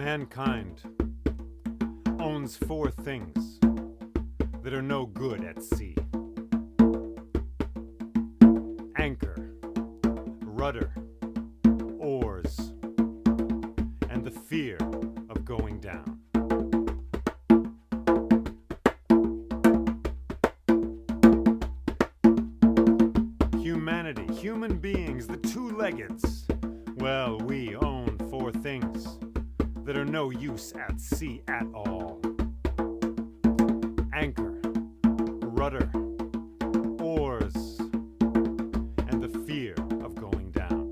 Mankind owns four things that are no good at sea: anchor, rudder, oars, and the fear of going down. Humanity, human beings, the two-leggeds, well, we own four things that are no use at sea at all: anchor, rudder, oars, and the fear of going down.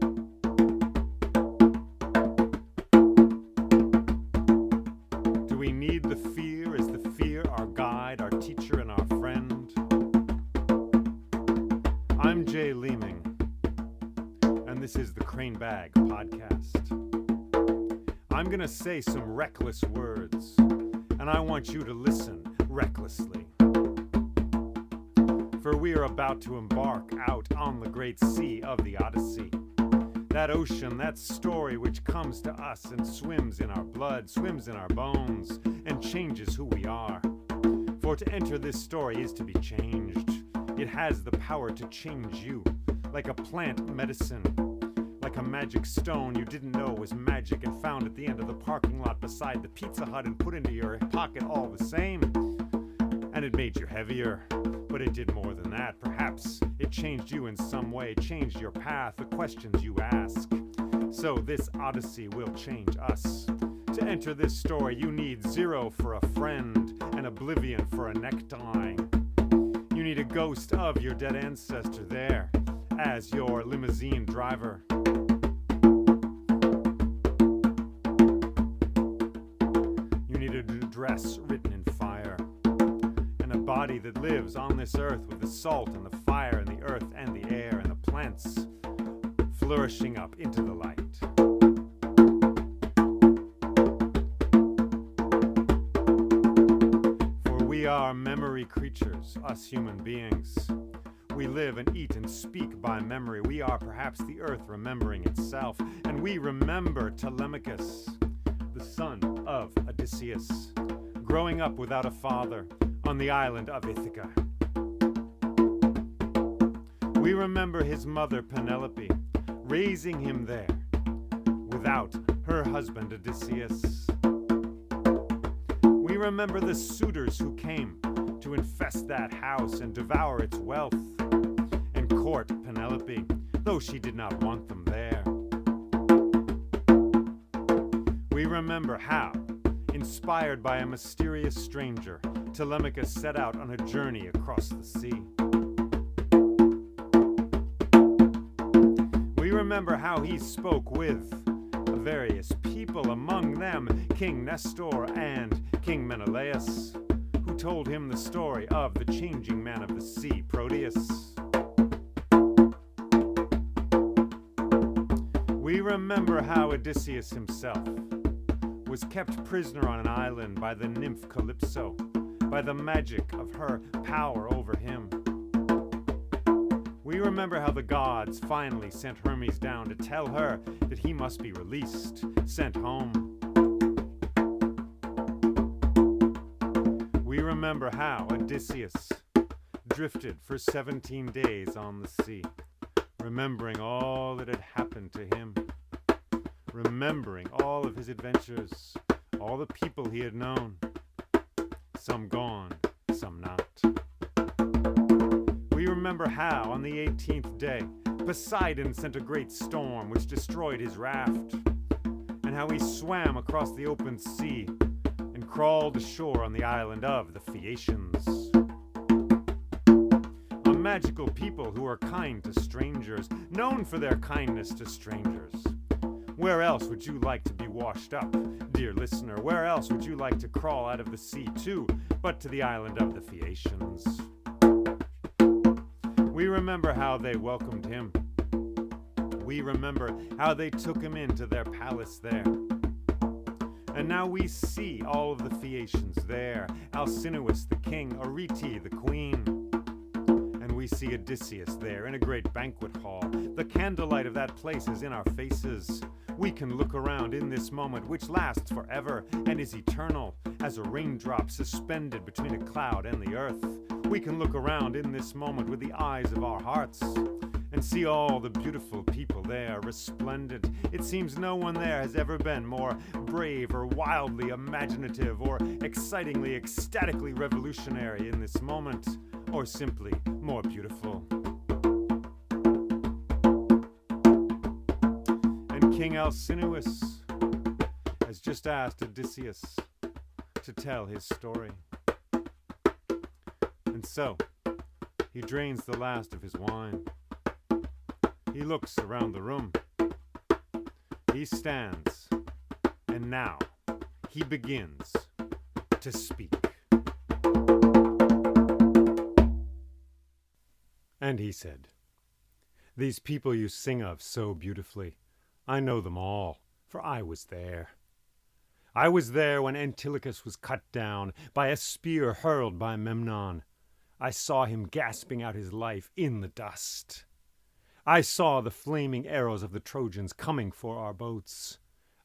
Do we need the fear? Is the fear our guide, our teacher, and our friend? I'm Jay Leeming, and this is the Crane Bag Podcast. I'm going to say some reckless words, and I want you to listen recklessly. For we are about to embark out on the great sea of the Odyssey. That ocean, that story which comes to us and swims in our blood, swims in our bones, and changes who we are. For to enter this story is to be changed. It has the power to change you, like a plant medicine. Like a magic stone you didn't know was magic and found at the end of the parking lot beside the Pizza Hut and put into your pocket all the same. And it made you heavier, but it did more than that. Perhaps it changed you in some way, changed your path, the questions you ask. So this Odyssey will change us. To enter this story, you need 0 for a friend and oblivion for a necktie. You need a ghost of your dead ancestor there as your limousine driver. You need an address written in fire, and a body that lives on this earth with the salt and the fire and the earth and the air and the plants flourishing up into the light. For we are memory creatures, us human beings. We live and eat and speak by memory. We are perhaps the earth remembering itself, and we remember Telemachus, the son of Odysseus, growing up without a father on the island of Ithaca. We remember his mother Penelope, raising him there without her husband Odysseus. We remember the suitors who came to infest that house and devour its wealth and court Penelope, though she did not want them there. We remember how, inspired by a mysterious stranger, Telemachus set out on a journey across the sea. We remember how he spoke with various people, among them King Nestor and King Menelaus, who told him the story of the changing man of the sea, Proteus. We remember how Odysseus himself was kept prisoner on an island by the nymph Calypso, by the magic of her power over him. We remember how the gods finally sent Hermes down to tell her that he must be released, sent home. We remember how Odysseus drifted for 17 days on the sea, remembering all that had happened to him, remembering all of his adventures, all the people he had known, some gone, some not. We remember how, on the 18th day, Poseidon sent a great storm which destroyed his raft, and how he swam across the open sea and crawled ashore on the island of the Phaeacians. A magical people who are kind to strangers, known for their kindness to strangers. Where else would you like to be washed up, dear listener? Where else would you like to crawl out of the sea to, but to the island of the Phaeacians? We remember how they welcomed him. We remember how they took him into their palace there. And now we see all of the Phaeacians there, Alcinous the king, Arete the queen. And we see Odysseus there in a great banquet hall. The candlelight of that place is in our faces. We can look around in this moment which lasts forever and is eternal as a raindrop suspended between a cloud and the earth. We can look around in this moment with the eyes of our hearts and see all the beautiful people there, resplendent. It seems no one there has ever been more brave or wildly imaginative or excitingly, ecstatically revolutionary in this moment, or simply more beautiful. And King Alcinous has just asked Odysseus to tell his story. And so, he drains the last of his wine. He looks around the room. He stands, and now he begins to speak. And he said, "These people you sing of so beautifully, I know them all, for I was there. I was there when Antilochus was cut down by a spear hurled by Memnon. I saw him gasping out his life in the dust. I saw the flaming arrows of the Trojans coming for our boats.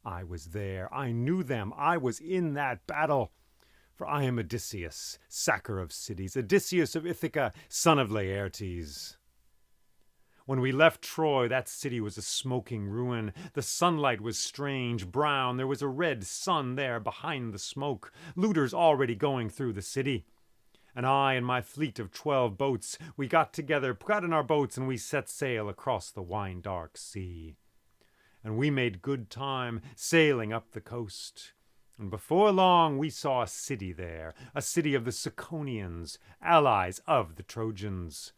I was there. I knew them. I was in that battle. For I am Odysseus, sacker of cities, Odysseus of Ithaca, son of Laertes. When we left Troy, that city was a smoking ruin. The sunlight was strange, brown. There was a red sun there behind the smoke. Looters already going through the city. And I and my fleet of 12 boats, we got together, got in our boats, and we set sail across the wine-dark sea. And we made good time, sailing up the coast. And before long we saw a city there, a city of the Ciconians, allies of the Trojans.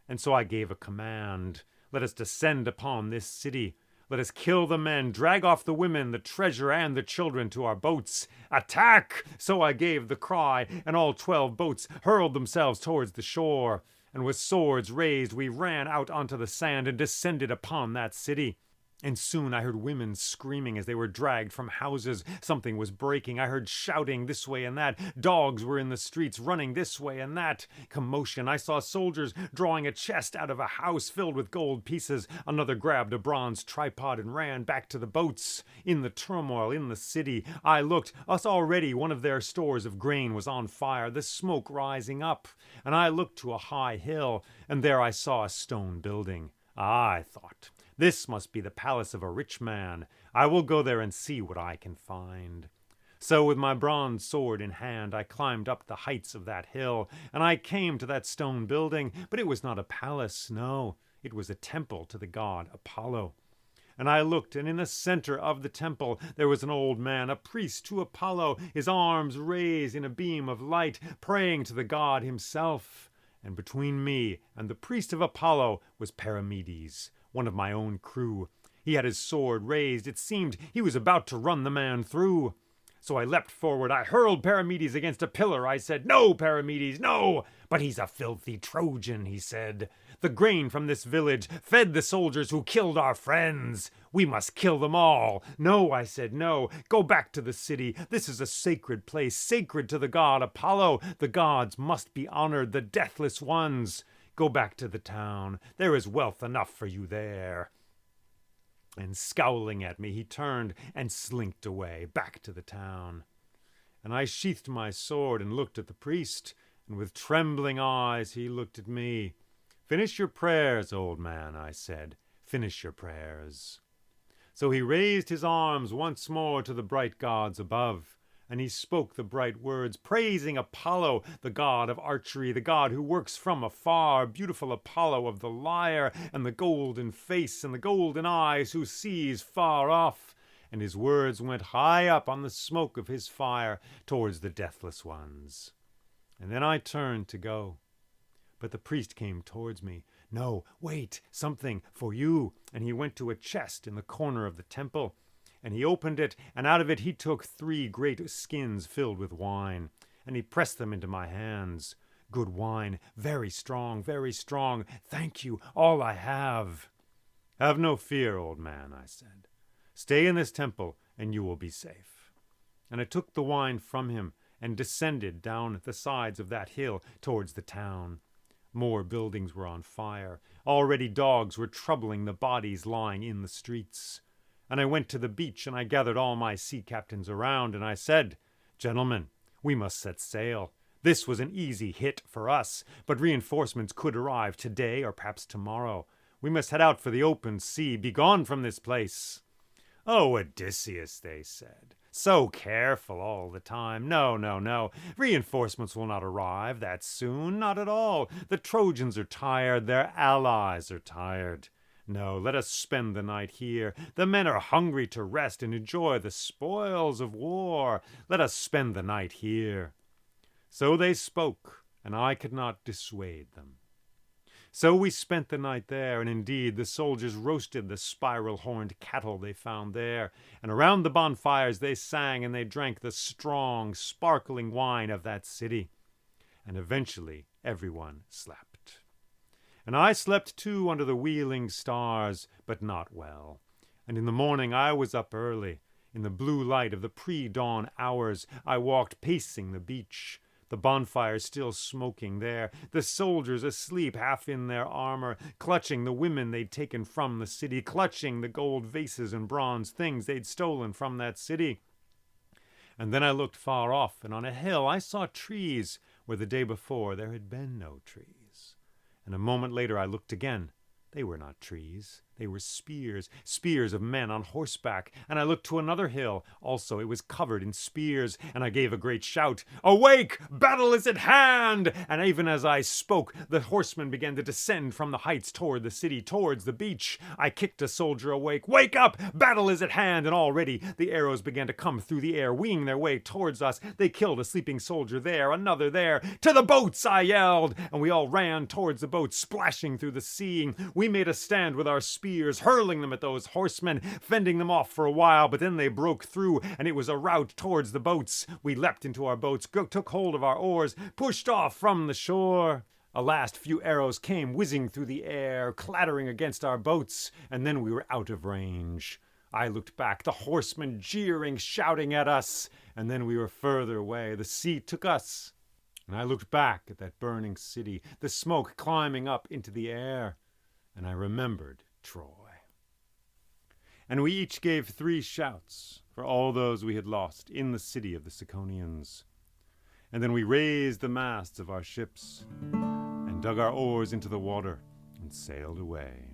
And so I gave a command, let us descend upon this city. Let us kill the men, drag off the women, the treasure, and the children to our boats. Attack! So I gave the cry, and all 12 boats hurled themselves towards the shore. And with swords raised, we ran out onto the sand and descended upon that city. And soon I heard women screaming as they were dragged from houses. Something was breaking. I heard shouting this way and that. Dogs were in the streets running this way and that. Commotion. I saw soldiers drawing a chest out of a house filled with gold pieces. Another grabbed a bronze tripod and ran back to the boats. In the turmoil in the city, I looked. Already one of their stores of grain was on fire, the smoke rising up. And I looked to a high hill, and there I saw a stone building. I thought, this must be the palace of a rich man. I will go there and see what I can find. So with my bronze sword in hand, I climbed up the heights of that hill, and I came to that stone building, but it was not a palace, no, it was a temple to the god Apollo. And I looked, and in the center of the temple there was an old man, a priest to Apollo, his arms raised in a beam of light, praying to the god himself. And between me and the priest of Apollo was Paramedes, one of my own crew. He had his sword raised. It seemed he was about to run the man through. So I leapt forward. I hurled Paramedes against a pillar. I said, "No, Paramedes, no!" "But he's a filthy Trojan," he said. "The grain from this village fed the soldiers who killed our friends. We must kill them all." "No," I said, "no. Go back to the city. This is a sacred place, sacred to the god Apollo. The gods must be honored, the deathless ones. Go back to the town. There is wealth enough for you there." And scowling at me, he turned and slinked away, back to the town. And I sheathed my sword and looked at the priest, and with trembling eyes he looked at me. "Finish your prayers, old man," I said. "Finish your prayers." So he raised his arms once more to the bright gods above, and he spoke the bright words, praising Apollo, the god of archery, the god who works from afar, beautiful Apollo of the lyre, and the golden face and the golden eyes, who sees far off. And his words went high up on the smoke of his fire towards the deathless ones. And then I turned to go. But the priest came towards me. "No, wait, something for you." And he went to a chest in the corner of the temple. And he opened it, and out of it he took 3 great skins filled with wine. And he pressed them into my hands. "Good wine, very strong, very strong. Thank you, all I have." "Have no fear, old man," I said. "Stay in this temple, and you will be safe." And I took the wine from him, and descended down the sides of that hill towards the town. More buildings were on fire. Already dogs were troubling the bodies lying in the streets. And I went to the beach, and I gathered all my sea captains around, and I said, "Gentlemen, we must set sail. This was an easy hit for us, but reinforcements could arrive today or perhaps tomorrow. We must head out for the open sea, be gone from this place." "Oh, Odysseus," they said, "so careful all the time. No, no, no. Reinforcements will not arrive that soon, not at all. The Trojans are tired, their allies are tired. No, let us spend the night here. The men are hungry to rest and enjoy the spoils of war. Let us spend the night here." So they spoke, and I could not dissuade them. So we spent the night there, and indeed the soldiers roasted the spiral-horned cattle they found there, and around the bonfires they sang and they drank the strong, sparkling wine of that city. And eventually everyone slept. And I slept too under the wheeling stars, but not well. And in the morning I was up early. In the blue light of the pre-dawn hours I walked pacing the beach. The bonfires still smoking there, the soldiers asleep half in their armor, clutching the women they'd taken from the city, clutching the gold vases and bronze things they'd stolen from that city. And then I looked far off, and on a hill I saw trees where the day before there had been no trees. And a moment later I looked again. They were not trees. They were spears, spears of men on horseback. And I looked to another hill. Also, it was covered in spears. And I gave a great shout, "Awake! Battle is at hand!" And even as I spoke, the horsemen began to descend from the heights toward the city, towards the beach. I kicked a soldier awake. "Wake up! Battle is at hand!" And already the arrows began to come through the air, winging their way towards us. They killed a sleeping soldier there, another there. "To the boats!" I yelled. And we all ran towards the boats, splashing through the sea. We made a stand with our spears, hurling them at those horsemen, fending them off for a while, but then they broke through, and it was a rout towards the boats. We leapt into our boats, took hold of our oars, pushed off from the shore. A last few arrows came whizzing through the air, clattering against our boats, and then we were out of range. I looked back, the horsemen jeering, shouting at us, and then we were further away. The sea took us. And I looked back at that burning city, the smoke climbing up into the air, and I remembered Troy. And we each gave 3 shouts for all those we had lost in the city of the Ciconians. And then we raised the masts of our ships and dug our oars into the water and sailed away.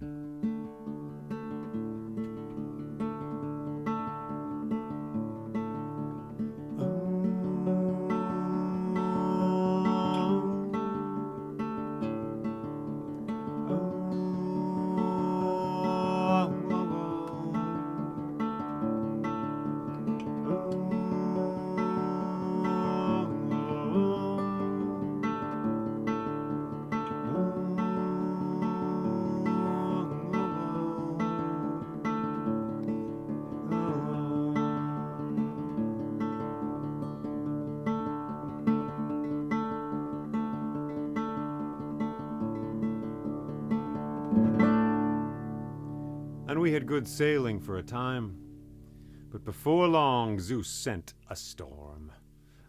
And we had good sailing for a time. But before long, Zeus sent a storm.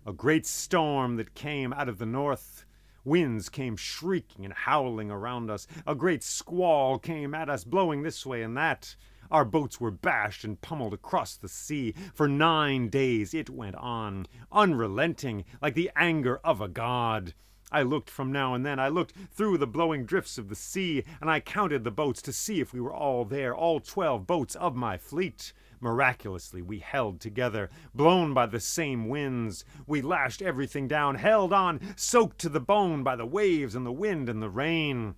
A great storm that came out of the north. Winds came shrieking and howling around us. A great squall came at us, blowing this way and that. Our boats were bashed and pummeled across the sea. For 9 days it went on, unrelenting, like the anger of a god. I looked from now and then. I looked through the blowing drifts of the sea, and I counted the boats to see if we were all there, all 12 boats of my fleet. Miraculously, we held together, blown by the same winds. We lashed everything down, held on, soaked to the bone by the waves and the wind and the rain.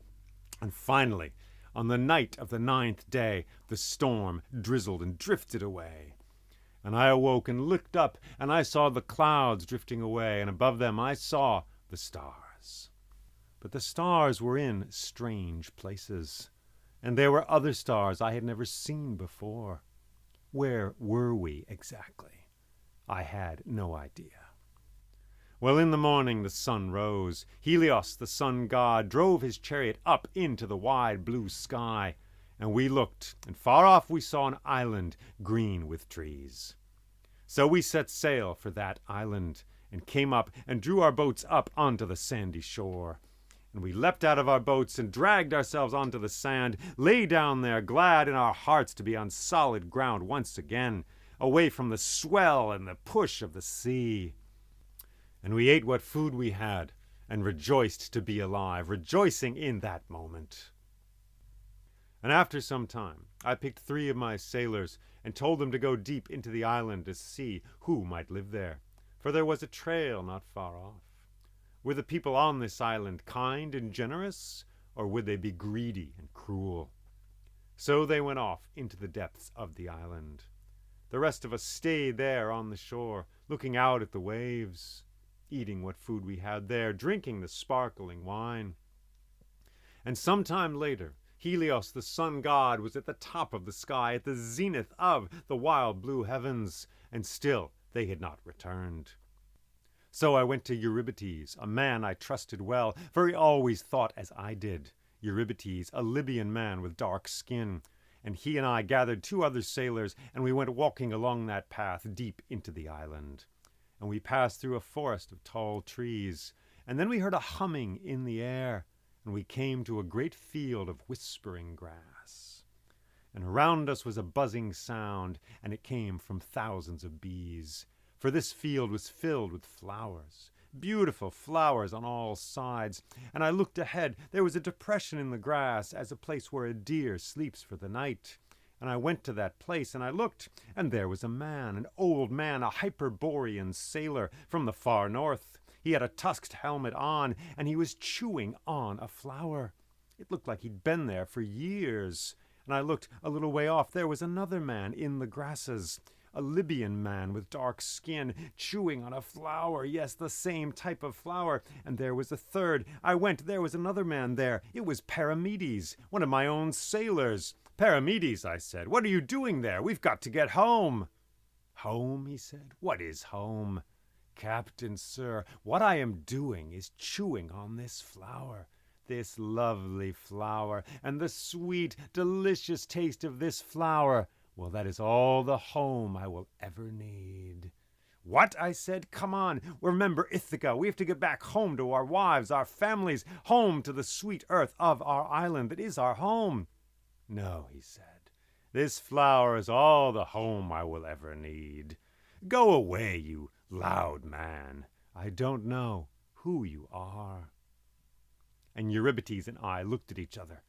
And finally, on the night of the 9th day, the storm drizzled and drifted away. And I awoke and looked up, and I saw the clouds drifting away, and above them I saw the stars. But the stars were in strange places, and there were other stars I had never seen before. Where were we exactly? I had no idea. Well, in the morning the sun rose. Helios, the sun god, drove his chariot up into the wide blue sky, and we looked, and far off we saw an island green with trees. So we set sail for that island, and came up and drew our boats up onto the sandy shore. And we leapt out of our boats and dragged ourselves onto the sand, lay down there, glad in our hearts to be on solid ground once again, away from the swell and the push of the sea. And we ate what food we had, and rejoiced to be alive, rejoicing in that moment. And after some time, I picked 3 of my sailors and told them to go deep into the island to see who might live there, for there was a trail not far off. Were the people on this island kind and generous, or would they be greedy and cruel? So they went off into the depths of the island. The rest of us stayed there on the shore, looking out at the waves, eating what food we had there, drinking the sparkling wine. And some time later, Helios, the sun god, was at the top of the sky, at the zenith of the wild blue heavens, and still they had not returned. So I went to Eurybates, a man I trusted well, for he always thought as I did. Eurybates, a Libyan man with dark skin. And he and I gathered 2 other sailors, and we went walking along that path deep into the island. And we passed through a forest of tall trees, and then we heard a humming in the air, and we came to a great field of whispering grass. And around us was a buzzing sound, and it came from thousands of bees. For this field was filled with flowers, beautiful flowers on all sides. And I looked ahead. There was a depression in the grass, as a place where a deer sleeps for the night. And I went to that place, and I looked, and there was a man, an old man, a Hyperborean sailor from the far north. He had a tusked helmet on, and he was chewing on a flower. It looked like he'd been there for years. And I looked a little way off. There was another man in the grasses, a Libyan man with dark skin, chewing on a flower. Yes, the same type of flower. And there was a third. I went. There was another man there. It was Paramedes, one of my own sailors. Paramedes, I said, what are you doing there? We've got to get home. Home, he said. What is home? Captain, sir, what I am doing is chewing on this flower. This lovely flower, and the sweet, delicious taste of this flower. Well, that is all the home I will ever need. What? I said. Come on. Remember Ithaca. We have to get back home to our wives, our families, home to the sweet earth of our island that is our home. No, he said. This flower is all the home I will ever need. Go away, you loud man. I don't know who you are. And Eurybates and I looked at each other.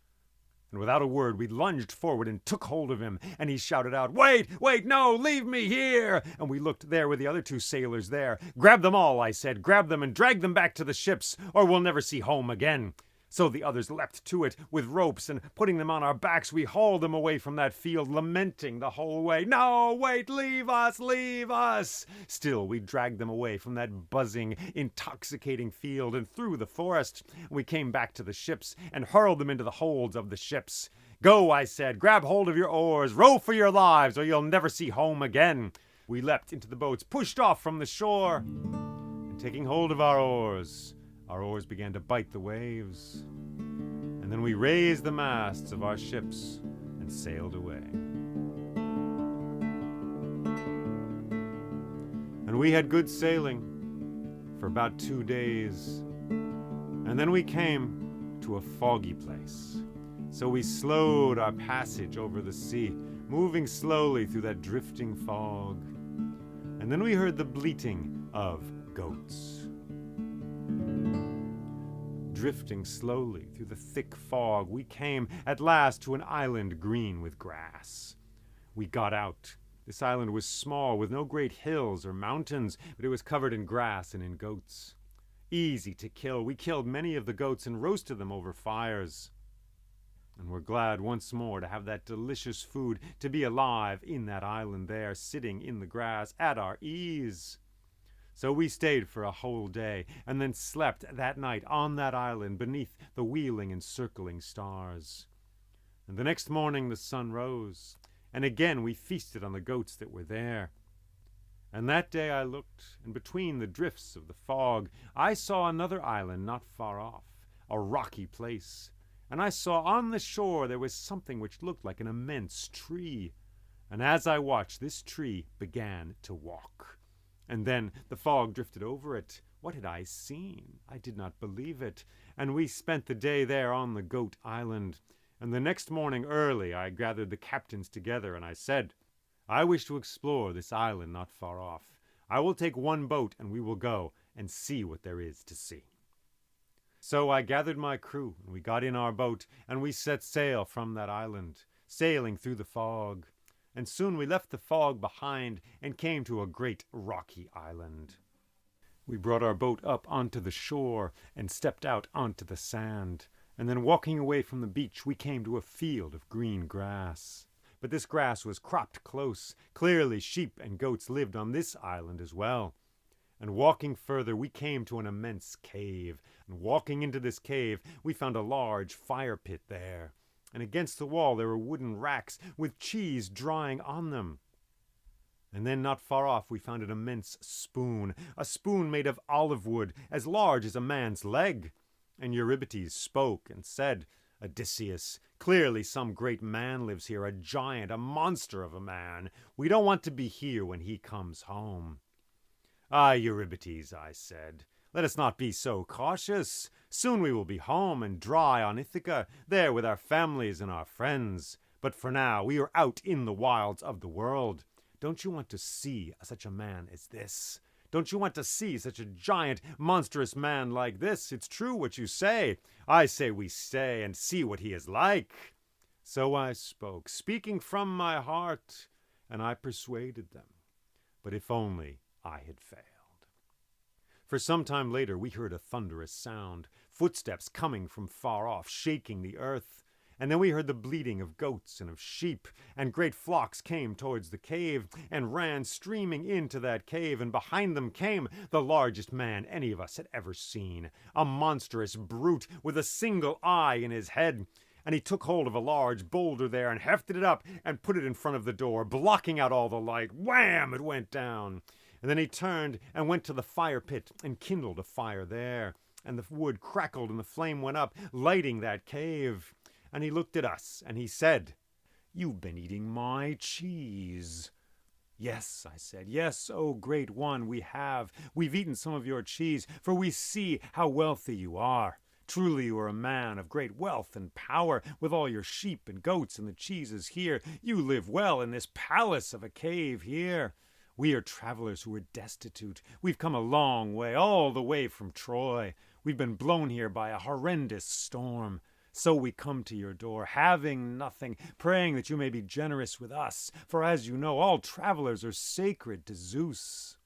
And without a word, we lunged forward and took hold of him. And he shouted out, Wait, no, leave me here. And we looked. There were the other 2 sailors there. Grab them all, I said. Grab them and drag them back to the ships, or we'll never see home again. So the others leapt to it with ropes, and putting them on our backs, we hauled them away from that field, lamenting the whole way. No, wait, leave us, leave us. Still, we dragged them away from that buzzing, intoxicating field and through the forest. We came back to the ships and hurled them into the holds of the ships. Go, I said, grab hold of your oars, row for your lives, or you'll never see home again. We leapt into the boats, pushed off from the shore, and taking hold of our oars began to bite the waves. And then we raised the masts of our ships and sailed away. And we had good sailing for about 2 days. And then we came to a foggy place. So we slowed our passage over the sea, moving slowly through that drifting fog. And then we heard the bleating of goats. Drifting slowly through the thick fog, we came at last to an island green with grass. We got out. This island was small, with no great hills or mountains, but it was covered in grass and in goats. Easy to kill. We killed many of the goats and roasted them over fires. And we're glad once more to have that delicious food, to be alive in that island there, sitting in the grass at our ease. So we stayed for a whole day, and then slept that night on that island beneath the wheeling and circling stars. And the next morning the sun rose, and again we feasted on the goats that were there. And that day I looked, and between the drifts of the fog I saw another island not far off, a rocky place. And I saw on the shore there was something which looked like an immense tree. And as I watched, this tree began to walk. And then the fog drifted over it. What had I seen? I did not believe it. And we spent the day there on the Goat Island. And the next morning early I gathered the captains together, and I said, I wish to explore this island not far off. I will take one boat, and we will go and see what there is to see. So I gathered my crew, and we got in our boat, and we set sail from that island, sailing through the fog. And soon we left the fog behind and came to a great rocky island. We brought our boat up onto the shore and stepped out onto the sand. And then walking away from the beach, we came to a field of green grass. But this grass was cropped close. Clearly sheep and goats lived on this island as well. And walking further, we came to an immense cave. And walking into this cave, we found a large fire pit there. And against the wall there were wooden racks with cheese drying on them. And then not far off we found an immense spoon, a spoon made of olive wood, as large as a man's leg. And Eurybates spoke and said, Odysseus, clearly some great man lives here, a giant, a monster of a man. We don't want to be here when he comes home. Ah, Eurybates, I said, let us not be so cautious. Soon we will be home and dry on Ithaca, there with our families and our friends. But for now we are out in the wilds of the world. Don't you want to see such a man as this? Don't you want to see such a giant, monstrous man like this? It's true what you say. I say we stay and see what he is like. So I spoke, speaking from my heart, and I persuaded them. But if only I had failed. For some time later we heard a thunderous sound, footsteps coming from far off, shaking the earth. And then we heard the bleating of goats and of sheep, and great flocks came towards the cave, and ran streaming into that cave, and behind them came the largest man any of us had ever seen, a monstrous brute with a single eye in his head. And he took hold of a large boulder there, and hefted it up, and put it in front of the door, blocking out all the light. Wham! It went down. And then he turned and went to the fire pit, and kindled a fire there. And the wood crackled, and the flame went up, lighting that cave. And he looked at us, and he said, You've been eating my cheese. Yes, I said, yes, O great one, we have. We've eaten some of your cheese, for we see how wealthy you are. Truly you are a man of great wealth and power, with all your sheep and goats and the cheeses here. You live well in this palace of a cave here. We are travelers who are destitute. We've come a long way, all the way from Troy. We've been blown here by a horrendous storm. So we come to your door, having nothing, praying that you may be generous with us. For as you know, all travelers are sacred to Zeus.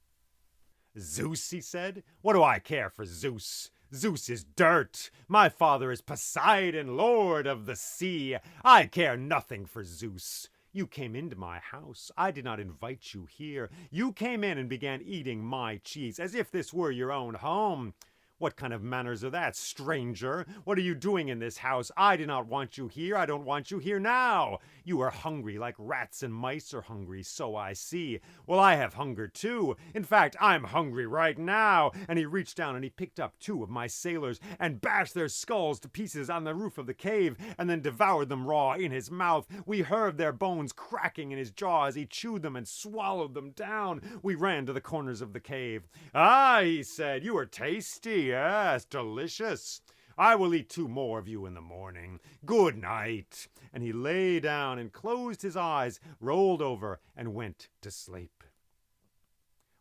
Zeus, he said? What do I care for Zeus? Zeus is dirt. My father is Poseidon, lord of the sea. I care nothing for Zeus. You came into my house. I did not invite you here. You came in and began eating my cheese, as if this were your own home. What kind of manners are that, stranger? What are you doing in this house? I do not want you here. I don't want you here now. You are hungry like rats and mice are hungry, so I see. Well, I have hunger too. In fact, I'm hungry right now. And he reached down and he picked up 2 of my sailors and bashed their skulls to pieces on the roof of the cave and then devoured them raw in his mouth. We heard their bones cracking in his jaw as he chewed them and swallowed them down. We ran to the corners of the cave. Ah, he said, you are tasty. Yes, delicious. I will eat 2 more of you in the morning. Good night. And he lay down and closed his eyes, rolled over, and went to sleep.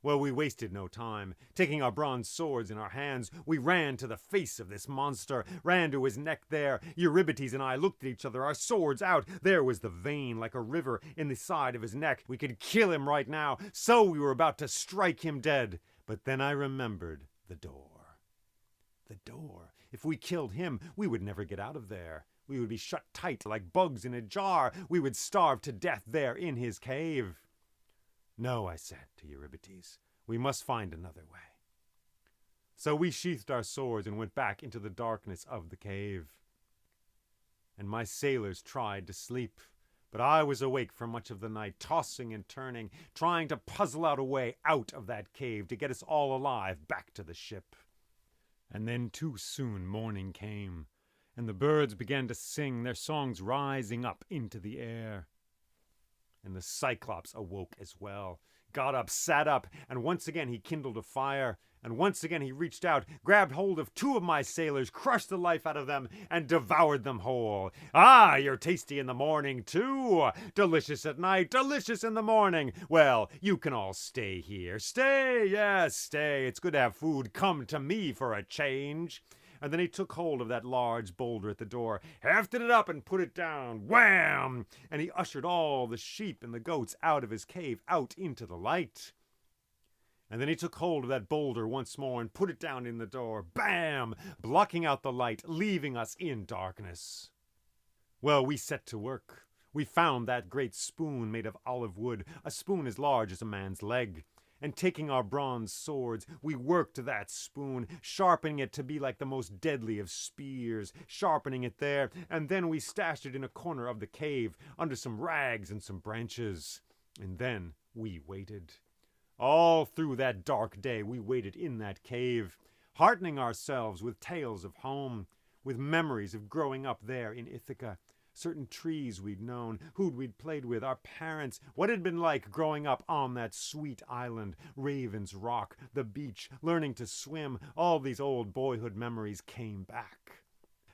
Well, we wasted no time. Taking our bronze swords in our hands, we ran to the face of this monster, ran to his neck there. Eurybates and I looked at each other, our swords out. There was the vein like a river in the side of his neck. We could kill him right now. So we were about to strike him dead. But then I remembered the door. The door. If we killed him, we would never get out of there. We would be shut tight like bugs in a jar. We would starve to death there in his cave. No, I said to Eurybates, we must find another way. So we sheathed our swords and went back into the darkness of the cave. And my sailors tried to sleep, but I was awake for much of the night, tossing and turning, trying to puzzle out a way out of that cave to get us all alive back to the ship. And then too soon morning came, and the birds began to sing, their songs rising up into the air. And the Cyclops awoke as well, got up, sat up, and once again he kindled a fire. And once again he reached out, grabbed hold of 2 of my sailors, crushed the life out of them, and devoured them whole. Ah, you're tasty in the morning, too. Delicious at night, delicious in the morning. Well, you can all stay here. Stay, yes, stay. It's good to have food. Come to me for a change. And then he took hold of that large boulder at the door, hefted it up and put it down. Wham! And he ushered all the sheep and the goats out of his cave, out into the light. And then he took hold of that boulder once more and put it down in the door. Bam! Blocking out the light, leaving us in darkness. Well, we set to work. We found that great spoon made of olive wood, a spoon as large as a man's leg. And taking our bronze swords, we worked that spoon, sharpening it to be like the most deadly of spears, sharpening it there, and then we stashed it in a corner of the cave, under some rags and some branches. And then we waited. All through that dark day we waited in that cave, heartening ourselves with tales of home, with memories of growing up there in Ithaca, certain trees we'd known, who we'd played with, our parents, what it had been like growing up on that sweet island, Raven's Rock, the beach, learning to swim. All these old boyhood memories came back.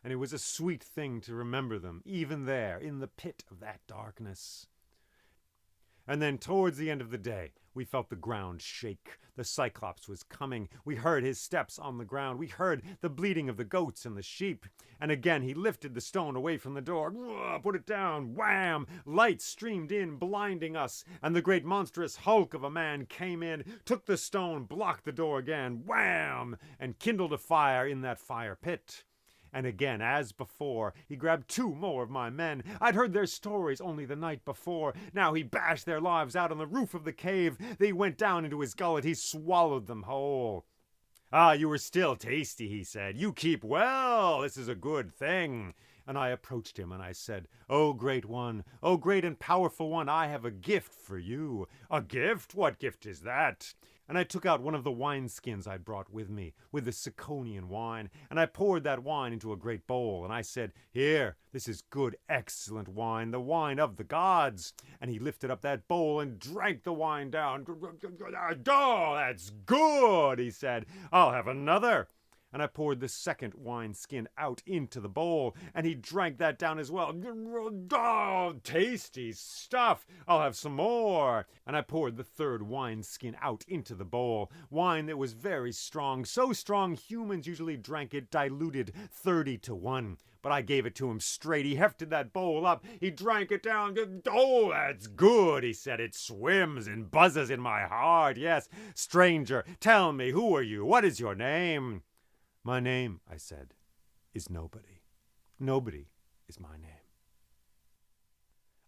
And it was a sweet thing to remember them, even there, in the pit of that darkness. And then towards the end of the day, we felt the ground shake. The Cyclops was coming. We heard his steps on the ground. We heard the bleating of the goats and the sheep. And again he lifted the stone away from the door. Put it down. Wham! Light streamed in, blinding us. And the great monstrous hulk of a man came in, took the stone, blocked the door again. Wham! And kindled a fire in that fire pit. And again, as before, he grabbed 2 more of my men. I'd heard their stories only the night before. Now he bashed their lives out on the roof of the cave. They went down into his gullet. He swallowed them whole. Ah, you are still tasty, he said. You keep well. This is a good thing. And I approached him and I said, "O great one, O great and powerful one, I have a gift for you." "A gift? What gift is that?" And I took out one of the wineskins I'd brought with me, with the Ciconian wine, and I poured that wine into a great bowl, and I said, "Here, this is good, excellent wine, the wine of the gods." And he lifted up that bowl and drank the wine down. "Oh, that's good," he said. "I'll have another." And I poured the second wineskin out into the bowl, and he drank that down as well. "Oh, tasty stuff. I'll have some more." And I poured the third wineskin out into the bowl, wine that was very strong, so strong humans usually drank it diluted 30-1. But I gave it to him straight. He hefted that bowl up. He drank it down. "Oh, that's good," he said. "It swims and buzzes in my heart. Yes, stranger, tell me, who are you? What is your name?" "My name," I said, "is Nobody. Nobody is my name."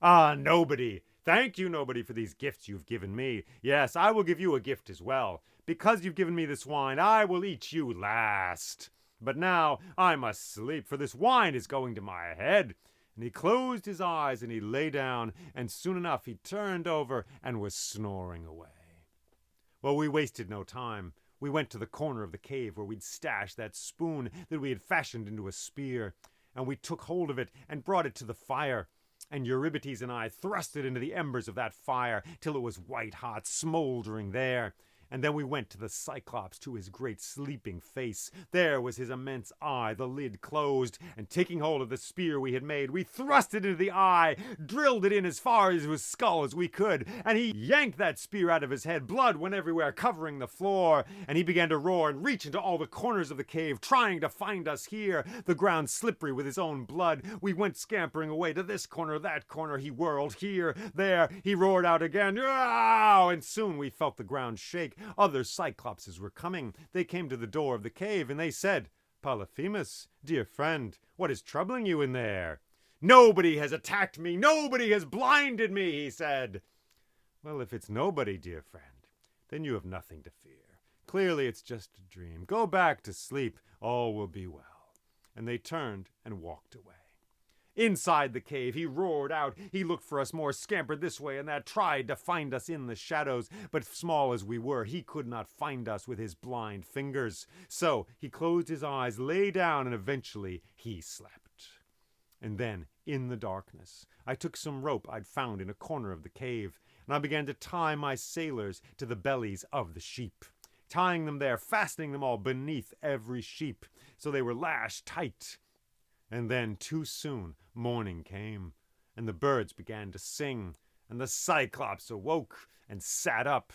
"Ah, Nobody. Thank you, Nobody, for these gifts you've given me. Yes, I will give you a gift as well. Because you've given me this wine, I will eat you last. But now I must sleep, for this wine is going to my head." And he closed his eyes and he lay down, and soon enough he turned over and was snoring away. Well, we wasted no time. We went to the corner of the cave where we'd stashed that spoon that we had fashioned into a spear, and we took hold of it and brought it to the fire. And Eurybates and I thrust it into the embers of that fire till it was white hot, smoldering there. And then we went to the Cyclops, to his great sleeping face. There was his immense eye, the lid closed, and taking hold of the spear we had made, we thrust it into the eye, drilled it in as far into his skull as we could, and he yanked that spear out of his head. Blood went everywhere, covering the floor, and he began to roar and reach into all the corners of the cave, trying to find us here, the ground slippery with his own blood. We went scampering away to this corner, that corner. He whirled here, there. He roared out again, "Ow!" And soon we felt the ground shake. Other Cyclopses were coming. They came to the door of the cave, and they said, "Polyphemus, dear friend, what is troubling you in there?" "Nobody has attacked me. Nobody has blinded me," he said. "Well, if it's nobody, dear friend, then you have nothing to fear. Clearly it's just a dream. Go back to sleep. All will be well." And they turned and walked away. Inside the cave, he roared out. He looked for us more, scampered this way and that, tried to find us in the shadows, but small as we were, he could not find us with his blind fingers. So he closed his eyes, lay down, and eventually he slept. And then, in the darkness, I took some rope I'd found in a corner of the cave, and I began to tie my sailors to the bellies of the sheep, tying them there, fastening them all beneath every sheep, so they were lashed tight. And then, too soon, morning came, and the birds began to sing, and the Cyclops awoke and sat up.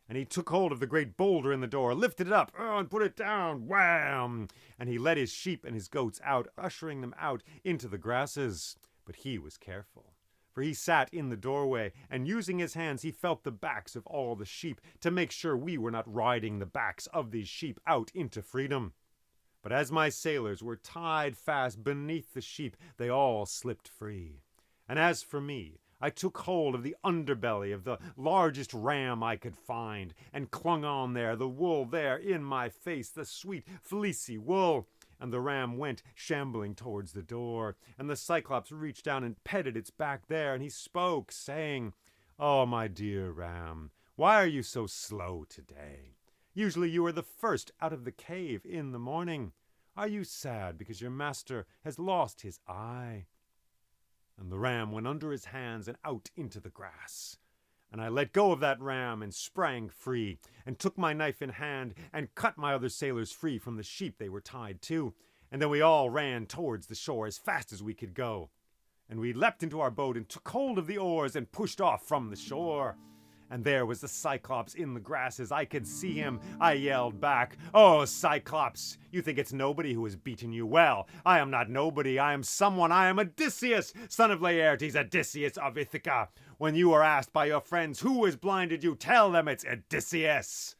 And he took hold of the great boulder in the door, lifted it up, and put it down, wham! And he led his sheep and his goats out, ushering them out into the grasses. But he was careful, for he sat in the doorway, and using his hands he felt the backs of all the sheep to make sure we were not riding the backs of these sheep out into freedom. But as my sailors were tied fast beneath the sheep, they all slipped free. And as for me, I took hold of the underbelly of the largest ram I could find, and clung on there, the wool there in my face, the sweet, fleecy wool. And the ram went shambling towards the door, and the Cyclops reached down and petted its back there, and he spoke, saying, "Oh, my dear ram, why are you so slow today? Usually you are the first out of the cave in the morning. Are you sad because your master has lost his eye?" And the ram went under his hands and out into the grass. And I let go of that ram and sprang free, and took my knife in hand and cut my other sailors free from the sheep they were tied to. And then we all ran towards the shore as fast as we could go. And we leapt into our boat and took hold of the oars and pushed off from the shore. And there was the Cyclops in the grasses. I could see him. I yelled back, "Oh, Cyclops, you think it's nobody who has beaten you? Well, I am not nobody. I am someone. I am Odysseus, son of Laertes, Odysseus of Ithaca. When you are asked by your friends who has blinded you, tell them it's Odysseus."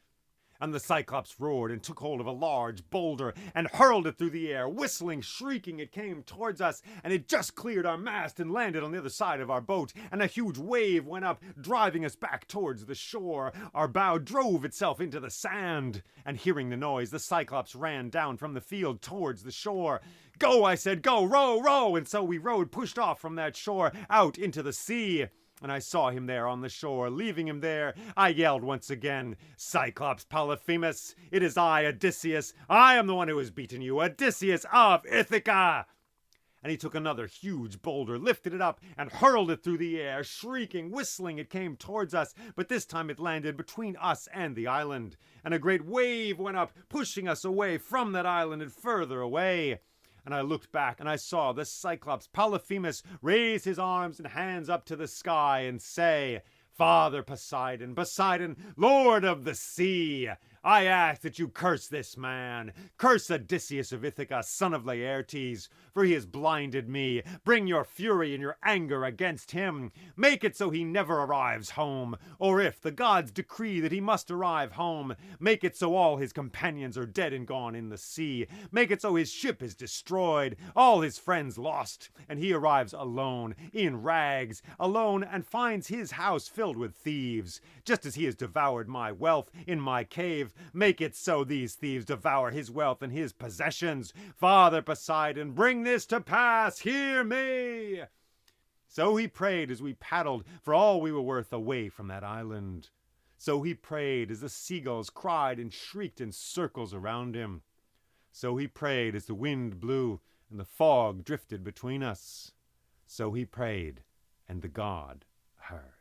And the Cyclops roared and took hold of a large boulder and hurled it through the air. Whistling, shrieking, it came towards us, and it just cleared our mast and landed on the other side of our boat, and a huge wave went up, driving us back towards the shore. Our bow drove itself into the sand, and hearing the noise, the Cyclops ran down from the field towards the shore. "Go," I said, "go, row, row!" And so we rowed, pushed off from that shore, out into the sea. And I saw him there on the shore. Leaving him there, I yelled once again, "Cyclops Polyphemus, it is I, Odysseus. I am the one who has beaten you, Odysseus of Ithaca." And he took another huge boulder, lifted it up, and hurled it through the air. Shrieking, whistling, it came towards us, but this time it landed between us and the island. And a great wave went up, pushing us away from that island and further away. And I looked back, and I saw the Cyclops Polyphemus raise his arms and hands up to the sky and say, "Father Poseidon, Poseidon, Lord of the sea, I ask that you curse this man. Curse Odysseus of Ithaca, son of Laertes, for he has blinded me. Bring your fury and your anger against him. Make it so he never arrives home. Or if the gods decree that he must arrive home, make it so all his companions are dead and gone in the sea. Make it so his ship is destroyed, all his friends lost, and he arrives alone, in rags, alone, and finds his house filled with thieves. Just as he has devoured my wealth in my cave, make it so these thieves devour his wealth and his possessions. Father Poseidon, bring this to pass. Hear me." So he prayed as we paddled, for all we were worth, away from that island. So he prayed as the seagulls cried and shrieked in circles around him. So he prayed as the wind blew and the fog drifted between us. So he prayed, and the god heard.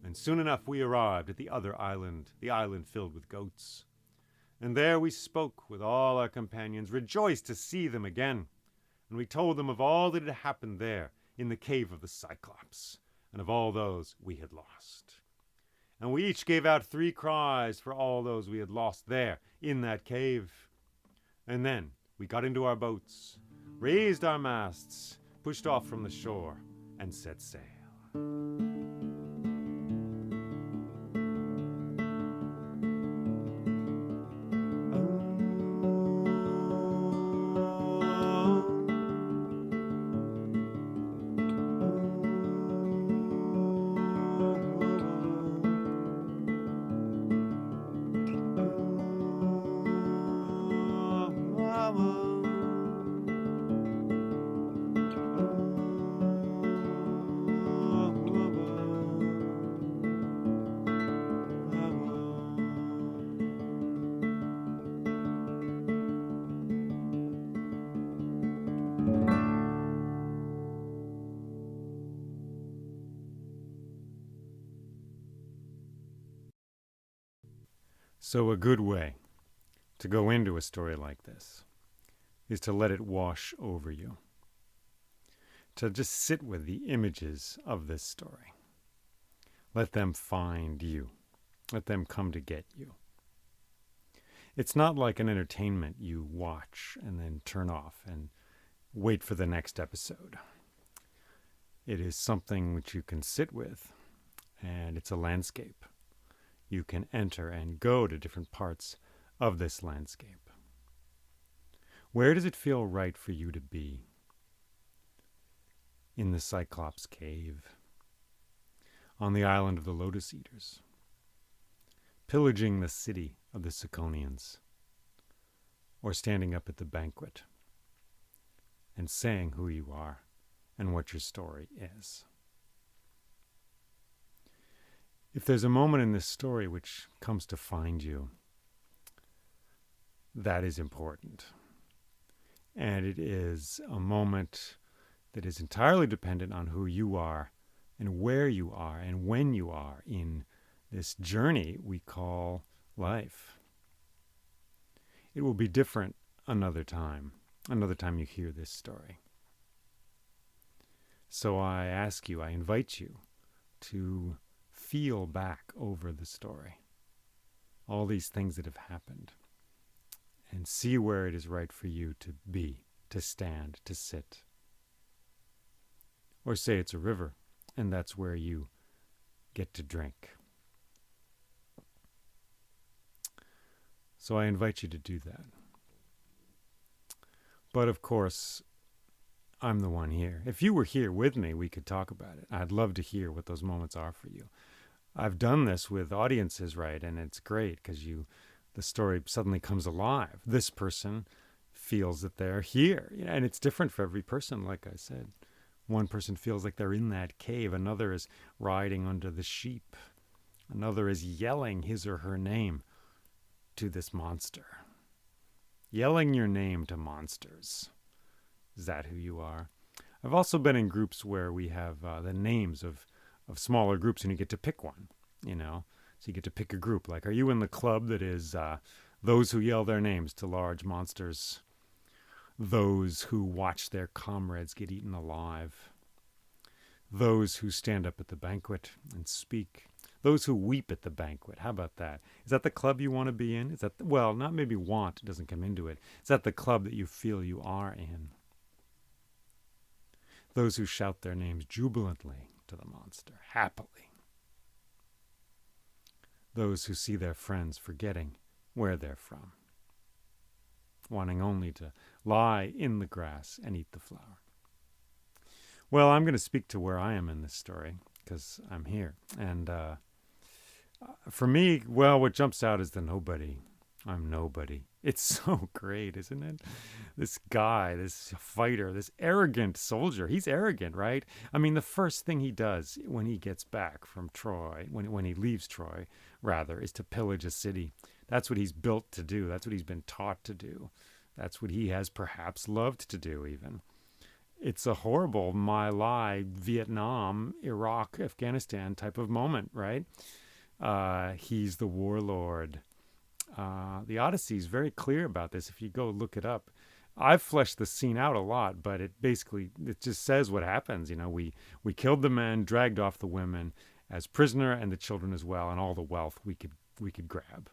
And soon enough we arrived at the other island, the island filled with goats. And there we spoke with all our companions, rejoiced to see them again. And we told them of all that had happened there in the cave of the Cyclops, and of all those we had lost. And we each gave out 3 cries for all those we had lost there in that cave. And then we got into our boats, raised our masts, pushed off from the shore, and set sail. So a good way to go into a story like this is to let it wash over you, to just sit with the images of this story. Let them find you. Let them come to get you. It's not like an entertainment you watch and then turn off and wait for the next episode. It is something which you can sit with, and it's a landscape. You can enter and go to different parts of this landscape. Where does it feel right for you to be? In the Cyclops Cave, on the island of the Lotus Eaters, pillaging the city of the Siconians, or standing up at the banquet and saying who you are and what your story is. If there's a moment in this story which comes to find you, that is important. And it is a moment that is entirely dependent on who you are and where you are and when you are in this journey we call life. It will be different another time you hear this story. So I ask you, I invite you to feel back over the story, all these things that have happened, and see where it is right for you to be, to stand, to sit. Or say it's a river, and that's where you get to drink. So I invite you to do that. But of course, I'm the one here. If you were here with me, we could talk about it. I'd love to hear what those moments are for you. I've done this with audiences, right? And it's great because the story suddenly comes alive. This person feels that they're here. And it's different for every person, like I said. One person feels like they're in that cave. Another is riding under the sheep. Another is yelling his or her name to this monster. Yelling your name to monsters. Is that who you are? I've also been in groups where we have the names of smaller groups, and you get to pick one, So you get to pick a group. Like, are you in the club that is those who yell their names to large monsters? Those who watch their comrades get eaten alive? Those who stand up at the banquet and speak? Those who weep at the banquet? How about that? Is that the club you want to be in? Is that, well, not maybe want, doesn't come into it. Is that the club that you feel you are in? Those who shout their names jubilantly to the monster, happily. Those who see their friends forgetting where they're from, wanting only to lie in the grass and eat the flower. Well, I'm going to speak to where I am in this story, because I'm here. And for me, well, what jumps out is the nobody. I'm nobody. It's so great, isn't it? This guy, this fighter, this arrogant soldier. He's arrogant, right? I mean, the first thing he does when he gets back from Troy, when he leaves Troy, rather, is to pillage a city. That's what he's built to do. That's what he's been taught to do. That's what he has perhaps loved to do, even. It's a horrible My Lai, Vietnam, Iraq, Afghanistan type of moment, right? He's the warlord. The Odyssey is very clear about this. If you go look it up, I've fleshed the scene out a lot, but it just says what happens. We killed the men, dragged off the women as prisoner, and the children as well, and all the wealth we could grab.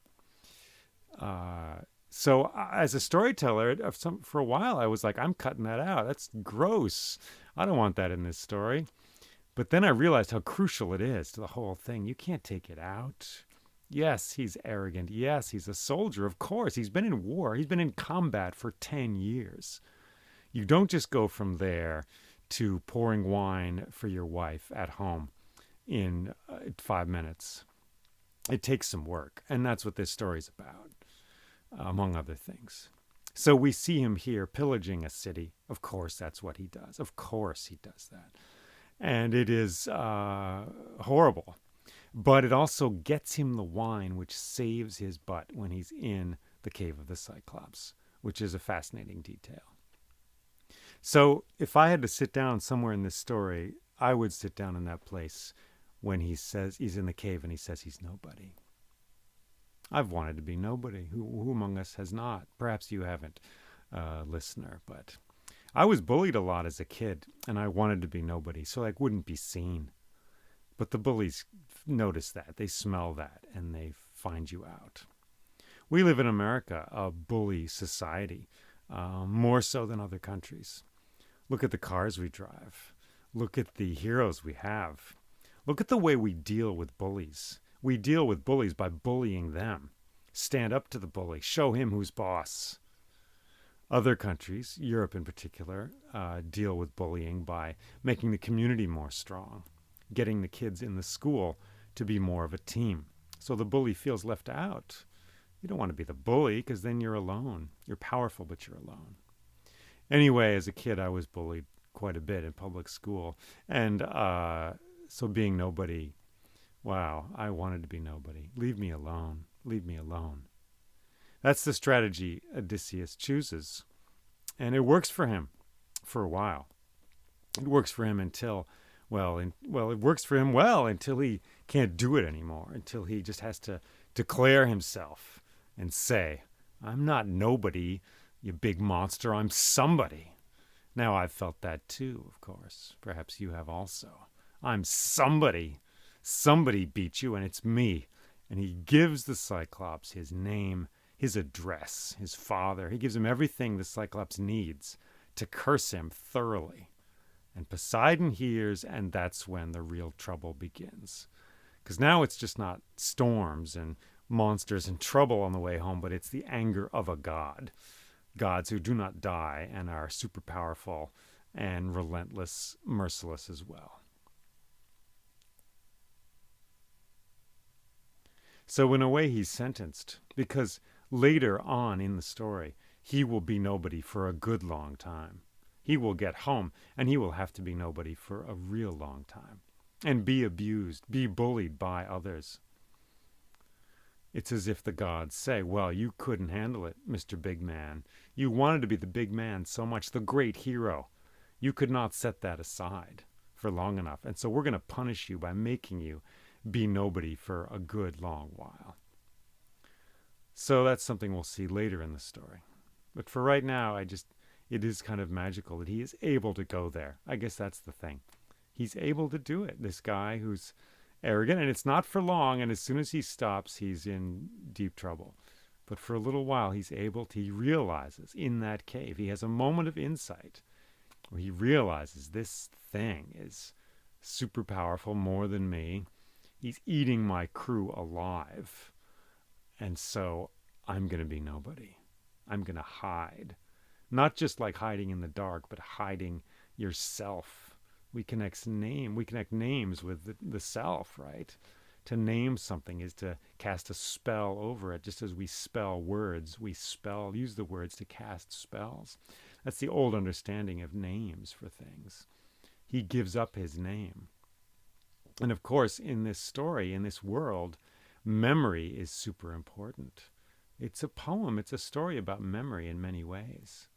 So as a storyteller, for a while, I was like, I'm cutting that out. That's gross. I don't want that in this story. But then I realized how crucial it is to the whole thing. You can't take it out. Yes, he's arrogant. Yes, he's a soldier. Of course, he's been in war. He's been in combat for 10 years. You don't just go from there to pouring wine for your wife at home in 5 minutes. It takes some work. And that's what this story's about, among other things. So we see him here pillaging a city. Of course, that's what he does. Of course he does that. And it is horrible. But it also gets him the wine which saves his butt when he's in the cave of the Cyclops, which is a fascinating detail. So if I had to sit down somewhere in this story, I would sit down in that place when he says he's in the cave and he says he's nobody. I've wanted to be nobody. Who among us has not? Perhaps you haven't, listener, but I was bullied a lot as a kid, and I wanted to be nobody so I wouldn't be seen. But the bullies notice that, they smell that, and they find you out. We live in America, a bully society, more so than other countries. Look at the cars we drive. Look at the heroes we have. Look at the way we deal with bullies. We deal with bullies by bullying them. Stand up to the bully. Show him who's boss. Other countries, Europe in particular, deal with bullying by making the community more strong, getting the kids in the school to be more of a team. So the bully feels left out. You don't want to be the bully because then you're alone. You're powerful, but you're alone. Anyway, as a kid, I was bullied quite a bit in public school. And so being nobody, wow, I wanted to be nobody. Leave me alone. Leave me alone. That's the strategy Odysseus chooses. And it works for him for a while. It works for him until, it works for him well until he can't do it anymore, until he just has to declare himself and say, I'm not nobody, you big monster, I'm somebody. Now, I've felt that too, of course. Perhaps you have also. I'm somebody. Somebody beat you, and it's me. And he gives the Cyclops his name, his address, his father. He gives him everything the Cyclops needs to curse him thoroughly. And Poseidon hears, and that's when the real trouble begins. Because now it's just not storms and monsters and trouble on the way home, but it's the anger of a god. Gods who do not die and are super powerful and relentless, merciless as well. So in a way, he's sentenced, because later on in the story, he will be nobody for a good long time. He will get home, and he will have to be nobody for a real long time, and be abused, be bullied by others. It's as if the gods say, well, you couldn't handle it, Mr. Big Man. You wanted to be the big man so much, the great hero. You could not set that aside for long enough, and so we're going to punish you by making you be nobody for a good long while. So that's something we'll see later in the story. But for right now, it is kind of magical that he is able to go there. I guess that's the thing. He's able to do it. This guy who's arrogant, and it's not for long, and as soon as he stops, he's in deep trouble. But for a little while, he realizes in that cave, he has a moment of insight where he realizes this thing is super powerful, more than me. He's eating my crew alive. And so I'm going to be nobody. I'm going to hide. Not just like hiding in the dark, but hiding yourself. We connect names with the self, right? To name something is to cast a spell over it. Just as we spell words, use the words to cast spells. That's the old understanding of names for things. He gives up his name. And of course, in this story, in this world, memory is super important. It's a poem. It's a story about memory in many ways.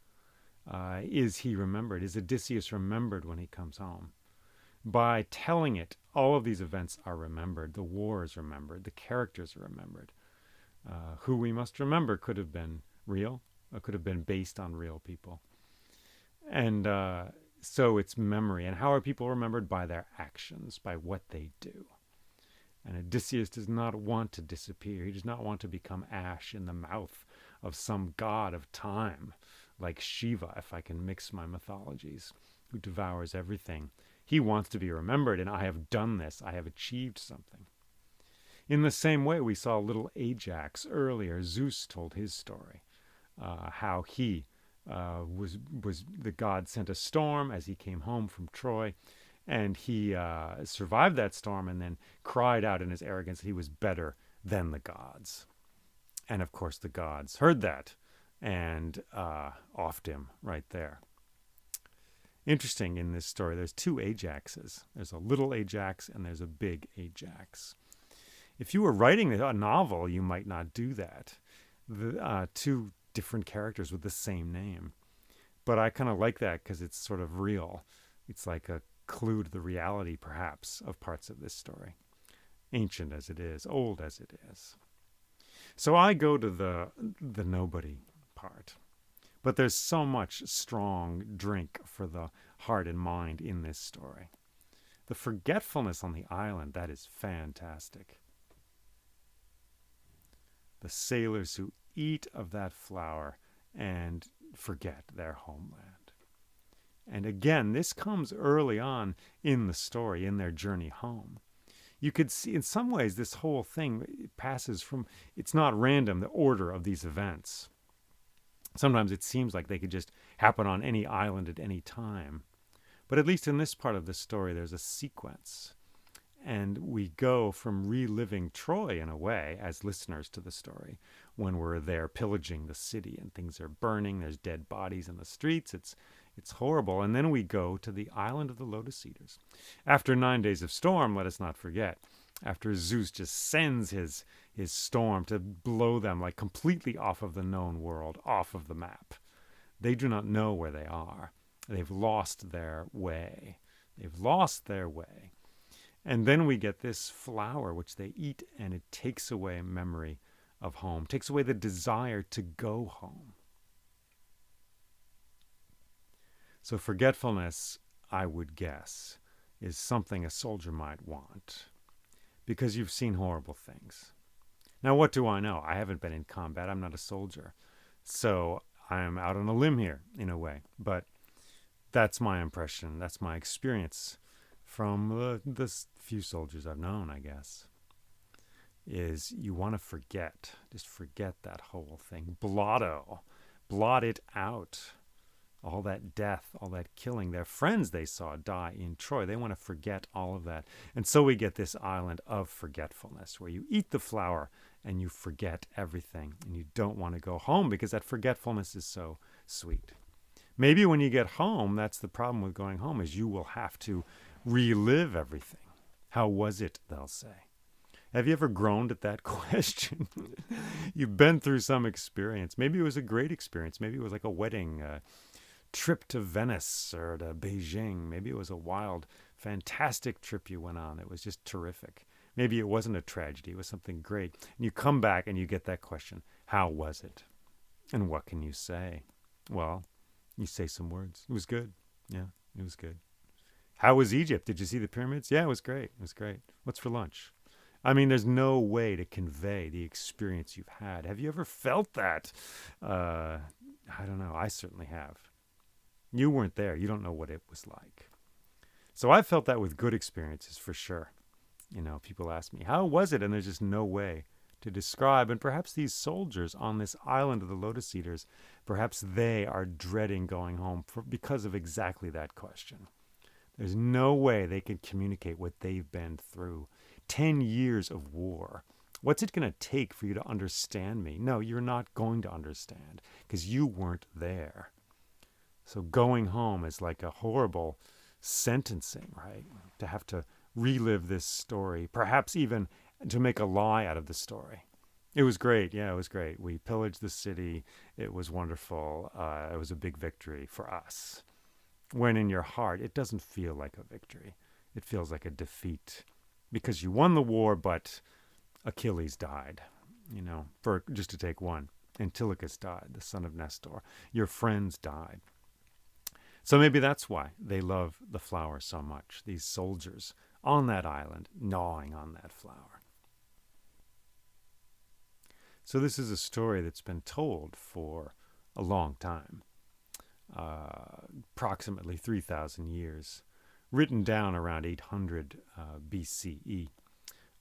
Is he remembered? Is Odysseus remembered when he comes home? By telling it, all of these events are remembered. The war is remembered. The characters are remembered. Who we must remember could have been real, or could have been based on real people. And so it's memory. And how are people remembered? By their actions, by what they do. And Odysseus does not want to disappear. He does not want to become ash in the mouth of some god of time, like Shiva, if I can mix my mythologies, who devours everything. He wants to be remembered, and I have done this. I have achieved something. In the same way, we saw little Ajax earlier. Zeus told his story, how he was the god sent a storm as he came home from Troy, and he survived that storm and then cried out in his arrogance that he was better than the gods. And of course the gods heard that and offed him right there. Interesting, in this story, there's two Ajaxes. There's a little Ajax and there's a big Ajax. If you were writing a novel, you might not do that. The two different characters with the same name. But I kind of like that because it's sort of real. It's like a clue to the reality, perhaps, of parts of this story. Ancient as it is, old as it is. So I go to the nobody part. But there's so much strong drink for the heart and mind in this story. The forgetfulness on the island, that is fantastic. The sailors who eat of that flower and forget their homeland. And again, this comes early on in the story, in their journey home. You could see, in some ways, this whole thing passes from, it's not random, the order of these events. Sometimes it seems like they could just happen on any island at any time. But at least in this part of the story, there's a sequence. And we go from reliving Troy in a way as listeners to the story when we're there pillaging the city and things are burning. There's dead bodies in the streets. It's horrible. And then we go to the island of the Lotus Eaters. After 9 days of storm, let us not forget, after Zeus just sends his storm to blow them like completely off of the known world, off of the map. They do not know where they are. They've lost their way. They've lost their way. And then we get this flower which they eat, and it takes away memory of home, takes away the desire to go home. So forgetfulness, I would guess, is something a soldier might want, because you've seen horrible things. Now, what do I know? I haven't been in combat. I'm not a soldier. So I'm out on a limb here, in a way. But that's my impression. That's my experience from the few soldiers I've known, I guess, is you want to forget. Just forget that whole thing. Blot it out. All that death, all that killing. Their friends they saw die in Troy. They want to forget all of that. And so we get this island of forgetfulness where you eat the flower and you forget everything. And you don't want to go home because that forgetfulness is so sweet. Maybe when you get home, that's the problem with going home, is you will have to relive everything. How was it, they'll say. Have you ever groaned at that question? You've been through some experience. Maybe it was a great experience. Maybe it was like a wedding, trip to Venice or to Beijing. Maybe it was a wild, fantastic trip you went on. It was just terrific. Maybe it wasn't a tragedy. It was something great. And you come back and you get that question, how was it? And what can you say? Well, you say some words. It was good. Yeah, it was good. How was Egypt? Did you see the pyramids? Yeah, it was great. It was great. What's for lunch? I mean, there's no way to convey the experience you've had. Have you ever felt that? I don't know. I certainly have. You weren't there. You don't know what it was like. So I felt that with good experiences for sure. You know, people ask me, how was it? And there's just no way to describe. And perhaps these soldiers on this island of the Lotus Eaters, perhaps they are dreading going home because of exactly that question. There's no way they can communicate what they've been through. 10 years of war. What's it going to take for you to understand me? No, you're not going to understand because you weren't there. So going home is like a horrible sentencing, right? To have to relive this story, perhaps even to make a lie out of the story. It was great. Yeah, it was great. We pillaged the city. It was wonderful. It was a big victory for us. When in your heart, it doesn't feel like a victory. It feels like a defeat because you won the war, but Achilles died, you know, for just to take one. Antilochus died, the son of Nestor. Your friends died. So maybe that's why they love the flower so much, these soldiers on that island gnawing on that flower. So this is a story that's been told for a long time, approximately 3,000 years, written down around 800 BCE,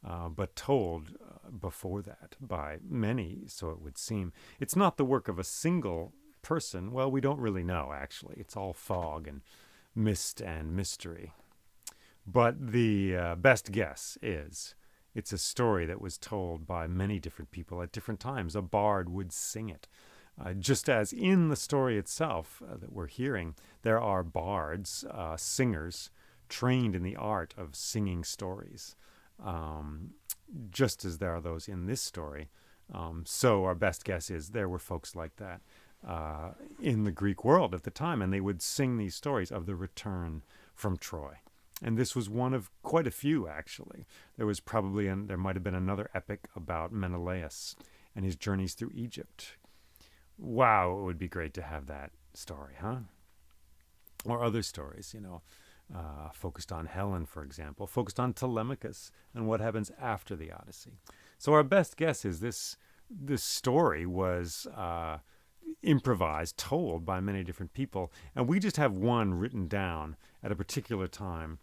but told before that by many, so it would seem. It's not the work of a single person. Well, we don't really know, actually. It's all fog and mist and mystery. But the best guess is it's a story that was told by many different people at different times. A bard would sing it. Just as in the story itself that we're hearing, there are bards, singers, trained in the art of singing stories, just as there are those in this story. So our best guess is there were folks like that in the Greek world at the time, and they would sing these stories of the return from Troy. And this was one of quite a few, actually. There was probably, there might have been another epic about Menelaus and his journeys through Egypt. Wow, it would be great to have that story, huh? Or other stories, focused on Helen, for example, focused on Telemachus and what happens after the Odyssey. So our best guess is this story was improvised, told by many different people, and we just have one written down at a particular time.